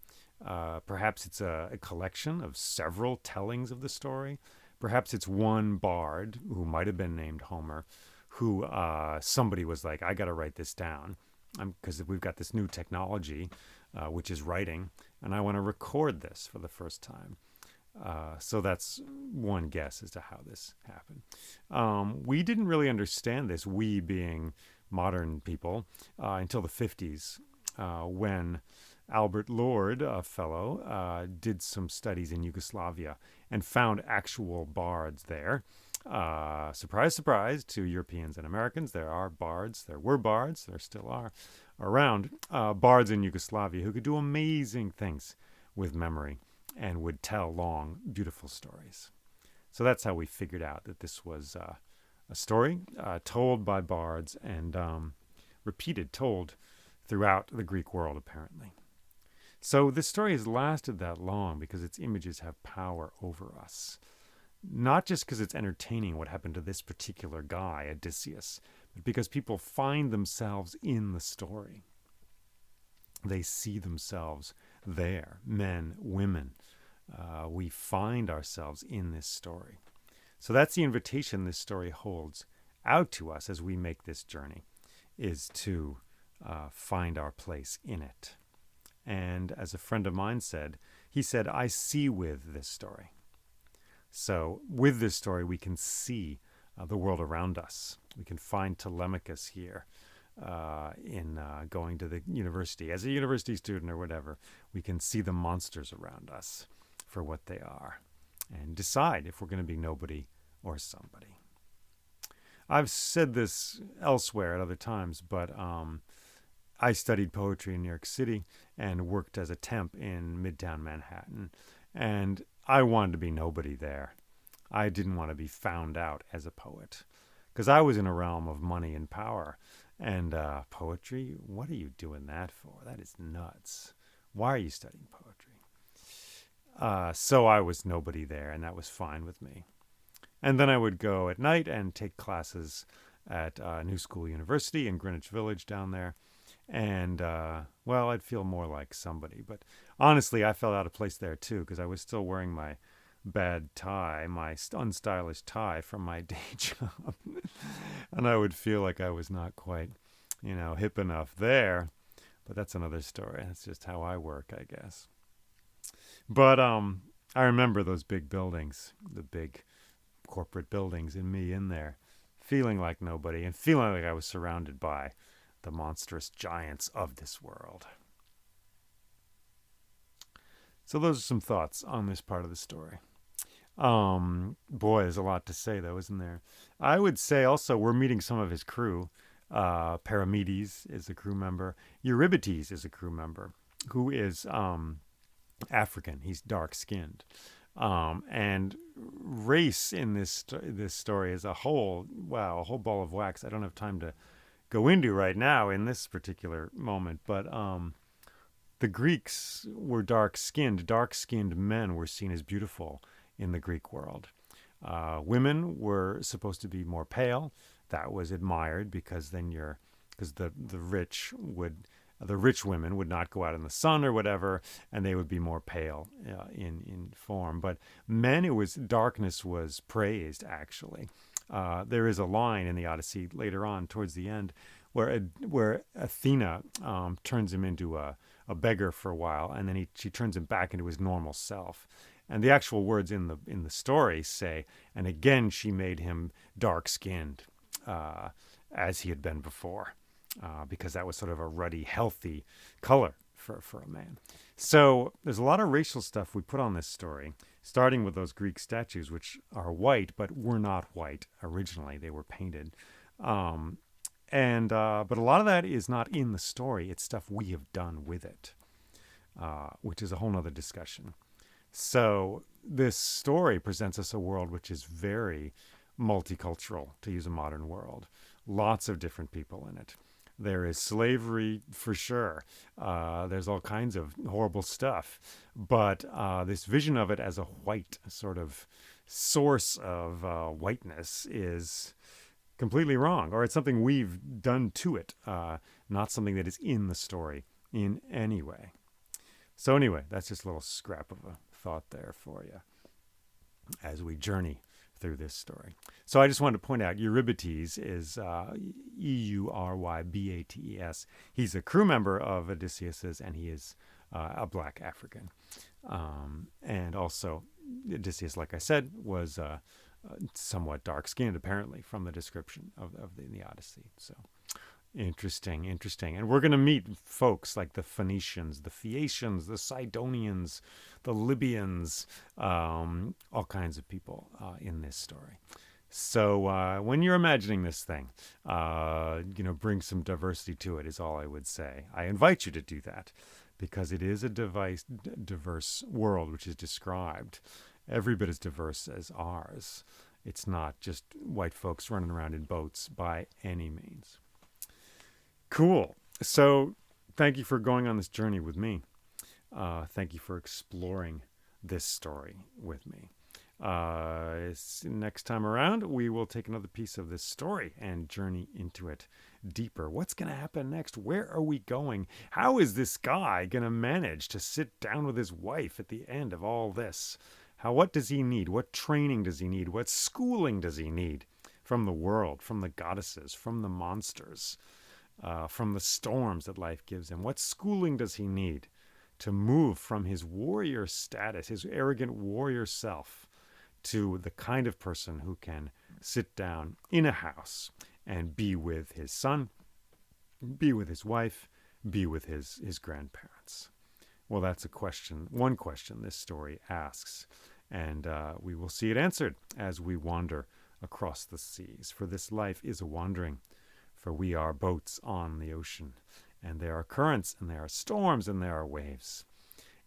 Perhaps it's a collection of several tellings of the story. Perhaps it's one bard who might have been named Homer, who somebody was like, I got to write this down because we've got this new technology, which is writing, and I want to record this for the first time. So that's one guess as to how this happened. We didn't really understand this, we being modern people, until the 50s, when Albert Lord, a fellow, did some studies in Yugoslavia and found actual bards there. Surprise, surprise to Europeans and Americans, there were bards, there still are around, bards in Yugoslavia who could do amazing things with memory and would tell long, beautiful stories. So that's how we figured out that this was a story told by bards and told throughout the Greek world, apparently. So this story has lasted that long because its images have power over us. Not just because it's entertaining what happened to this particular guy, Odysseus, but because people find themselves in the story. They see themselves there, men, women. We find ourselves in this story. So that's the invitation this story holds out to us as we make this journey, is to find our place in it. And as a friend of mine said, he said, I see with this story. So with this story, we can see the world around us. We can find Telemachus here in going to the university. As a university student or whatever, we can see the monsters around us for what they are and decide if we're going to be nobody or somebody. I've said this elsewhere at other times, but I studied poetry in New York City and worked as a temp in Midtown Manhattan. And I wanted to be nobody there. I didn't want to be found out as a poet because I was in a realm of money and power. And poetry, what are you doing that for? That is nuts. Why are you studying poetry? So I was nobody there, and that was fine with me. And then I would go at night and take classes at New School University in Greenwich Village down there. And, I'd feel more like somebody. But honestly, I felt out of place there, too, because I was still wearing my bad tie, my unstylish tie from my day job. And I would feel like I was not quite, hip enough there. But that's another story. That's just how I work, I guess. But I remember those big buildings, the big corporate buildings, and me in there, feeling like nobody and feeling like I was surrounded by the monstrous giants of this world. So those are some thoughts on this part of the story. Boy, there's a lot to say, though, isn't there? I would say also we're meeting some of his crew. Paramedes is a crew member. Eurybates is a crew member who is African. He's dark-skinned. And race in this story is a whole ball of wax. I don't have time to go into right now in this particular moment, but the Greeks were dark-skinned. Dark-skinned men were seen as beautiful in the Greek world. Women were supposed to be more pale. That was admired because the rich women would not go out in the sun or whatever, and they would be more pale in form. But men, darkness was praised, actually. There is a line in the Odyssey later on towards the end where Athena turns him into a beggar for a while, and then she turns him back into his normal self. And the actual words in the story say, and again she made him dark-skinned as he had been before, because that was sort of a ruddy, healthy color for a man. So there's a lot of racial stuff we put on this story, starting with those Greek statues, which are white, but were not white originally. They were painted. But a lot of that is not in the story. It's stuff we have done with it, which is a whole nother discussion. So this story presents us a world which is very multicultural, to use a modern word. Lots of different people in it. There is slavery for sure. There's all kinds of horrible stuff. But this vision of it as a white sort of source of whiteness is completely wrong, or it's something we've done to it, not something that is in the story in any way. So anyway, that's just a little scrap of a thought there for you as we journey through this story. So I just wanted to point out Eurybates is Eurybbates. He's a crew member of Odysseus's, and he is a black African. And also Odysseus, like I said, was somewhat dark-skinned, apparently, from the description of the Odyssey. So interesting. And we're going to meet folks like the Phoenicians, the Phaeacians, the Sidonians, the Libyans, all kinds of people in this story. So when you're imagining this thing, bring some diversity to it is all I would say. I invite you to do that because it is a diverse world which is described. Every bit as diverse as ours. It's not just white folks running around in boats by any means. Cool. So thank you for going on this journey with me. Thank you for exploring this story with me. Next time around, we will take another piece of this story and journey into it deeper. What's going to happen next? Where are we going? How is this guy going to manage to sit down with his wife at the end of all this? What does he need? What training does he need? What schooling does he need from the world, from the goddesses, from the monsters, from the storms that life gives him? What schooling does he need to move from his warrior status, his arrogant warrior self, to the kind of person who can sit down in a house and be with his son, be with his wife, be with his grandparents? Well, that's one question this story asks. And we will see it answered as we wander across the seas. For this life is a wandering, for we are boats on the ocean. And there are currents, and there are storms, and there are waves.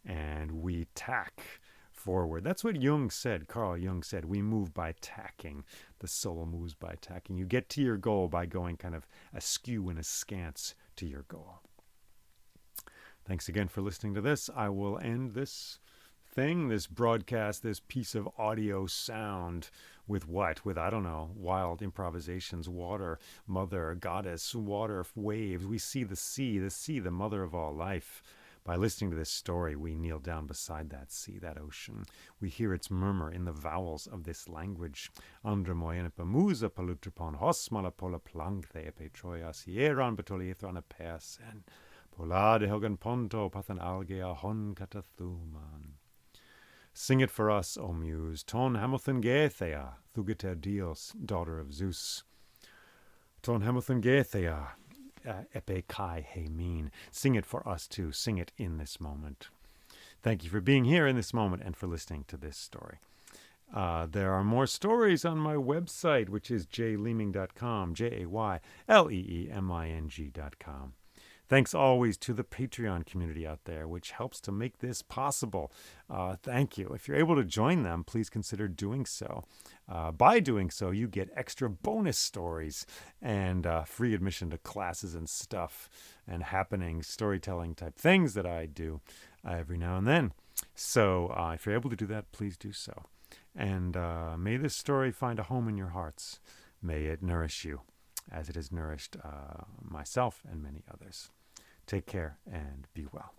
And we tack forward. That's what Carl Jung said. We move by tacking. The soul moves by tacking. You get to your goal by going kind of askew and askance to your goal. Thanks again for listening to this. I will end this broadcast, this piece of audio sound with what? With, I don't know, wild improvisations, water, mother, goddess, water, waves. We see the sea, the mother of all life. By listening to this story, we kneel down beside that sea, that ocean. We hear its murmur in the vowels of this language. Andra moyene pamusa palutripon hosmala pola plankthe epetroias hieran betoliethran apersen. Polade helgen ponto pathan algea hon katathuman. Sing it for us, O Muse. Ton hamothen geethea, thugiter dios, daughter of Zeus. Ton hamothen geethea, epe kai he mean. Sing it for us too. Sing it in this moment. Thank you for being here in this moment and for listening to this story. There are more stories on my website, which is jleeming.com, JAYLEEMING.com. Thanks always to the Patreon community out there, which helps to make this possible. Thank you. If you're able to join them, please consider doing so. By doing so, you get extra bonus stories and free admission to classes and stuff and happenings, storytelling type things that I do every now and then. So if you're able to do that, please do so. And may this story find a home in your hearts. May it nourish you as it has nourished myself and many others. Take care and be well.